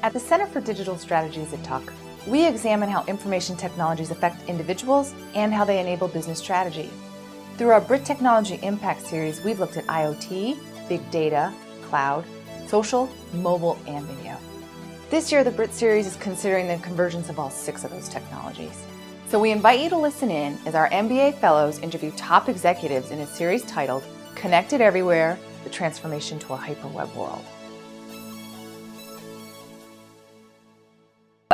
At the Center for Digital Strategies at Tuck, we examine how information technologies affect individuals and how they enable business strategy. Through our Brit Technology Impact series, we've looked at IoT, big data, cloud, social, mobile, and video. This year, the Brit series is considering the convergence of all 6 of those technologies. So we invite you to listen in as our MBA fellows interview top executives in a series titled Connected Everywhere, the Transformation to a Hyperweb World.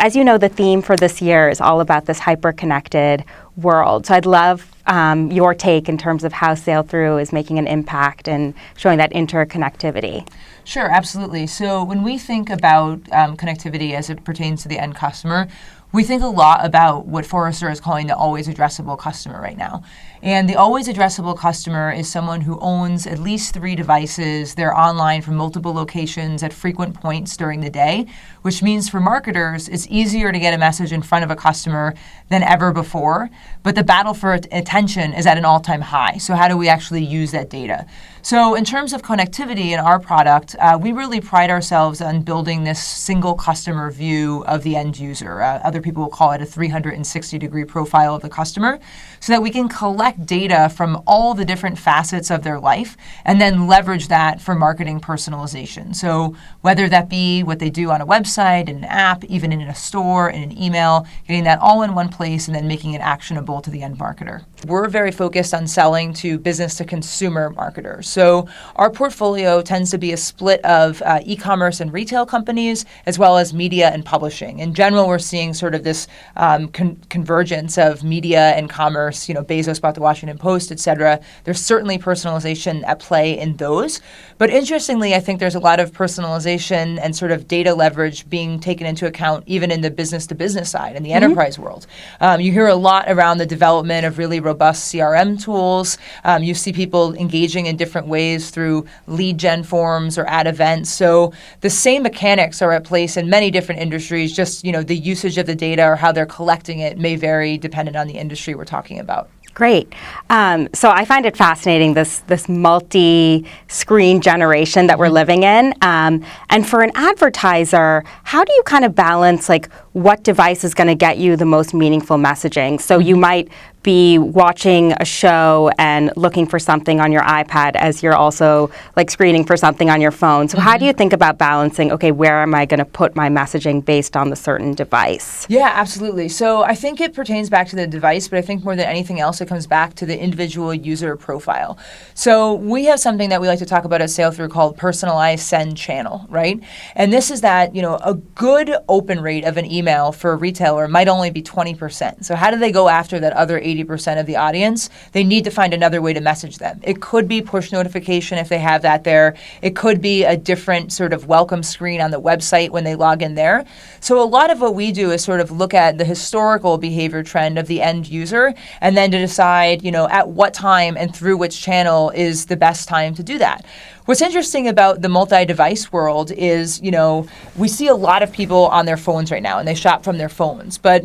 As you know, the theme for this year is all about this hyper-connected world. So I'd love your take in terms of how Sail-Through is making an impact and showing that interconnectivity. Sure, absolutely. So when we think about connectivity as it pertains to the end customer, we think a lot about what Forrester is calling the always addressable customer right now. And the always addressable customer is someone who owns at least 3 devices. They're online from multiple locations at frequent points during the day, which means for marketers, it's easier to get a message in front of a customer than ever before. But the battle for attention is at an all-time high. So how do we actually use that data? So in terms of connectivity in our product, we really pride ourselves on building this single customer view of the end user. Other people will call it a 360-degree profile of the customer, so that we can collect data from all the different facets of their life and then leverage that for marketing personalization. So whether that be what they do on a website, in an app, even in a store, in an email, getting that all in one place and then making it actionable to the end marketer. We're very focused on selling to business to consumer marketers. So our portfolio tends to be a split of e-commerce and retail companies, as well as media and publishing. In general, we're seeing sort of this convergence of media and commerce. You know, Bezos bought the Washington Post, et cetera. There's certainly personalization at play in those. But interestingly, I think there's a lot of personalization and sort of data leverage being taken into account even in the business-to-business side, in the enterprise world. You hear a lot around the development of really robust CRM tools. You see people engaging in different ways through lead gen forms or ad events. So the same mechanics are at place in many different industries, just the usage of the data or how they're collecting it may vary dependent on the industry we're talking about. Great. So I find it fascinating, this multi-screen generation that we're living in. And for an advertiser, how do you kind of balance what device is going to get you the most meaningful messaging? So you might be watching a show and looking for something on your iPad as you're also screening for something on your phone. So how do you think about balancing, okay, where am I going to put my messaging based on the certain device? Yeah, absolutely. So I think it pertains back to the device, but I think more than anything else, it comes back to the individual user profile. So we have something that we like to talk about at Sail-Through called personalized send channel, right? And this is that, a good open rate of an email for a retailer might only be 20%. So how do they go after that other 80% of the audience? They need to find another way to message them. It could be push notification if they have that there. It could be a different sort of welcome screen on the website when they log in there. So a lot of what we do is sort of look at the historical behavior trend of the end user and then to decide, at what time and through which channel is the best time to do that. What's interesting about the multi-device world is, we see a lot of people on their phones right now, and they shop from their phones. But,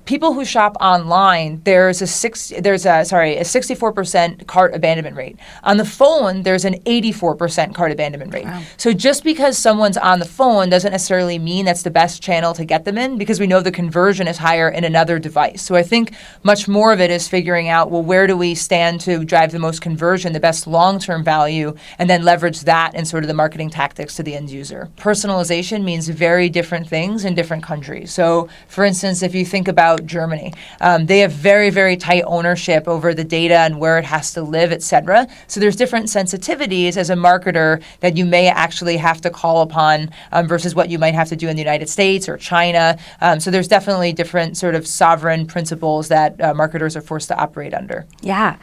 people who shop online, there's a 64% cart abandonment rate. On the phone, there's an 84% cart abandonment rate. Wow. So just because someone's on the phone doesn't necessarily mean that's the best channel to get them in, because we know the conversion is higher in another device. So I think much more of it is figuring out, well, where do we stand to drive the most conversion, the best long-term value, and then leverage that in sort of the marketing tactics to the end user. Personalization means very different things in different countries. So, for instance, if you think about Germany, they have very, very tight ownership over the data and where it has to live, et cetera. So there's different sensitivities as a marketer that you may actually have to call upon versus what you might have to do in the United States or China. So there's definitely different sort of sovereign principles that marketers are forced to operate under. Yeah.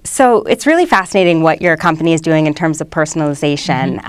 So it's really fascinating what your company is doing in terms of personalization.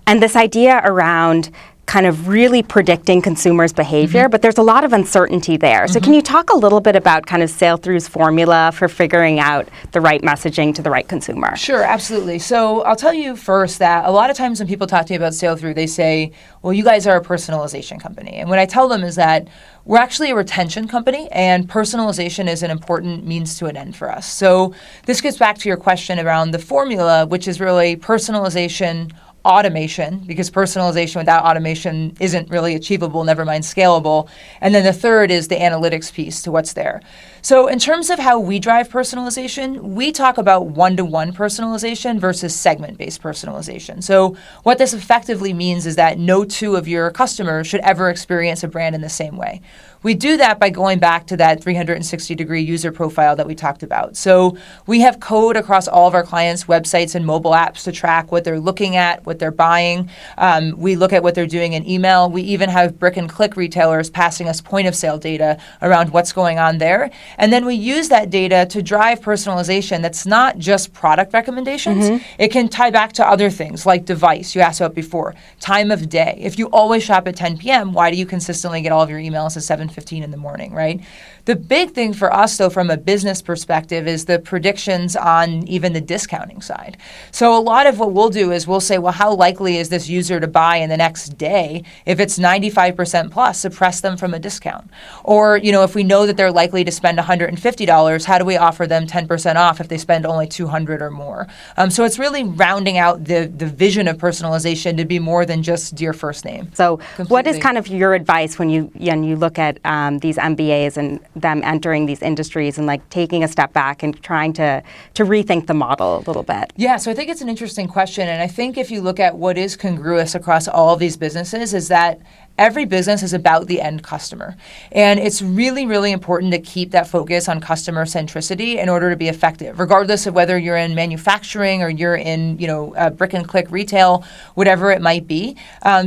And this idea around kind of really predicting consumers' behavior, but there's a lot of uncertainty there. So can you talk a little bit about kind of Sail-Through's formula for figuring out the right messaging to the right consumer? Sure, absolutely. So I'll tell you first that a lot of times when people talk to me about Sail-Through, they say, well, you guys are a personalization company. And what I tell them is that we're actually a retention company, and personalization is an important means to an end for us. So this gets back to your question around the formula, which is really personalization automation, because personalization without automation isn't really achievable, never mind scalable. And then the third is the analytics piece to what's there. So in terms of how we drive personalization, we talk about one-to-one personalization versus segment-based personalization. So what this effectively means is that no two of your customers should ever experience a brand in the same way. We do that by going back to that 360-degree user profile that we talked about. So we have code across all of our clients' websites and mobile apps to track what they're looking at, what they're buying. We look at what they're doing in email. We even have brick-and-click retailers passing us point-of-sale data around what's going on there. And then we use that data to drive personalization that's not just product recommendations. It can tie back to other things like device, you asked about before, time of day. If you always shop at 10 p.m., why do you consistently get all of your emails at 7:15 in the morning, right? The big thing for us, though, from a business perspective is the predictions on even the discounting side. So a lot of what we'll do is we'll say, well, how likely is this user to buy in the next day? If it's 95% plus, suppress them from a discount. Or, if we know that they're likely to spend $150, how do we offer them 10% off if they spend only $200 or more? So it's really rounding out the vision of personalization to be more than just dear first name. So what is kind of your advice when you look at these MBAs and them entering these industries and like taking a step back and trying to rethink the model a little bit? Yeah, so I think it's an interesting question. And I think if you look at what is congruous across all of these businesses is that every business is about the end customer. And it's really, really important to keep that focus on customer centricity in order to be effective, regardless of whether you're in manufacturing or you're in, brick and click retail, whatever it might be,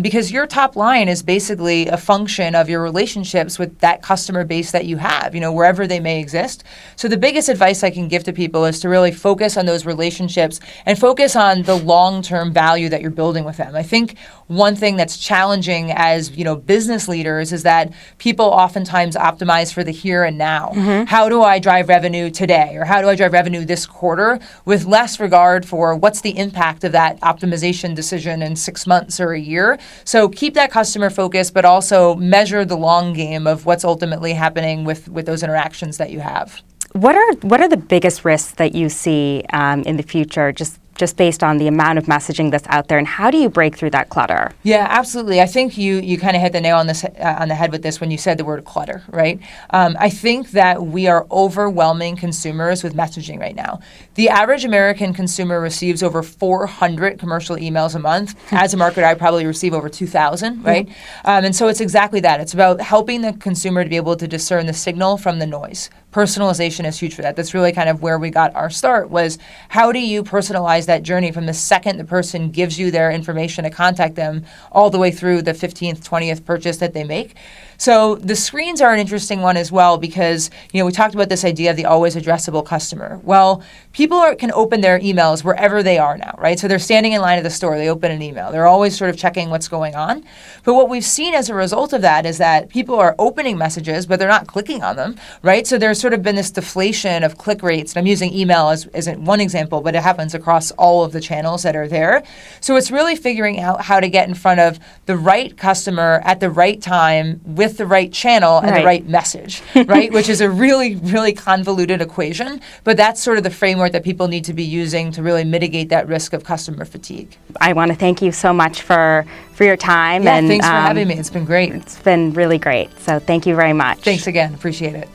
because your top line is basically a function of your relationships with that customer base that you have, wherever they may exist. So the biggest advice I can give to people is to really focus on those relationships and focus on the long-term value that you're building with them. I think one thing that's challenging as business leaders is that people oftentimes optimize for the here and now. How do I drive revenue today? Or how do I drive revenue this quarter with less regard for what's the impact of that optimization decision in 6 months or a year? So keep that customer focus, but also measure the long game of what's ultimately happening with those interactions that you have. What are the biggest risks that you see in the future, just based on the amount of messaging that's out there, and how do you break through that clutter? Yeah, absolutely. I think you kind of hit the nail on the head with this when you said the word clutter, right? I think that we are overwhelming consumers with messaging right now. The average American consumer receives over 400 commercial emails a month. As a marketer, I probably receive over 2,000, right? And so it's exactly that. It's about helping the consumer to be able to discern the signal from the noise. Personalization is huge for that. That's really kind of where we got our start, was how do you personalize that journey from the second the person gives you their information to contact them all the way through the 15th, 20th purchase that they make. So the screens are an interesting one as well because, we talked about this idea of the always addressable customer. Well, people can open their emails wherever they are now, right? So they're standing in line at the store, they open an email. They're always sort of checking what's going on. But what we've seen as a result of that is that people are opening messages, but they're not clicking on them, right? So there's sort of been this deflation of click rates. And I'm using email as one example, but it happens across all of the channels that are there. So it's really figuring out how to get in front of the right customer at the right time with the right channel and the right message, right? Which is a really, really convoluted equation, but that's sort of the framework that people need to be using to really mitigate that risk of customer fatigue. I want to thank you so much for your time. Yeah, thanks for having me. It's been great. It's been really great. So thank you very much. Thanks again. Appreciate it.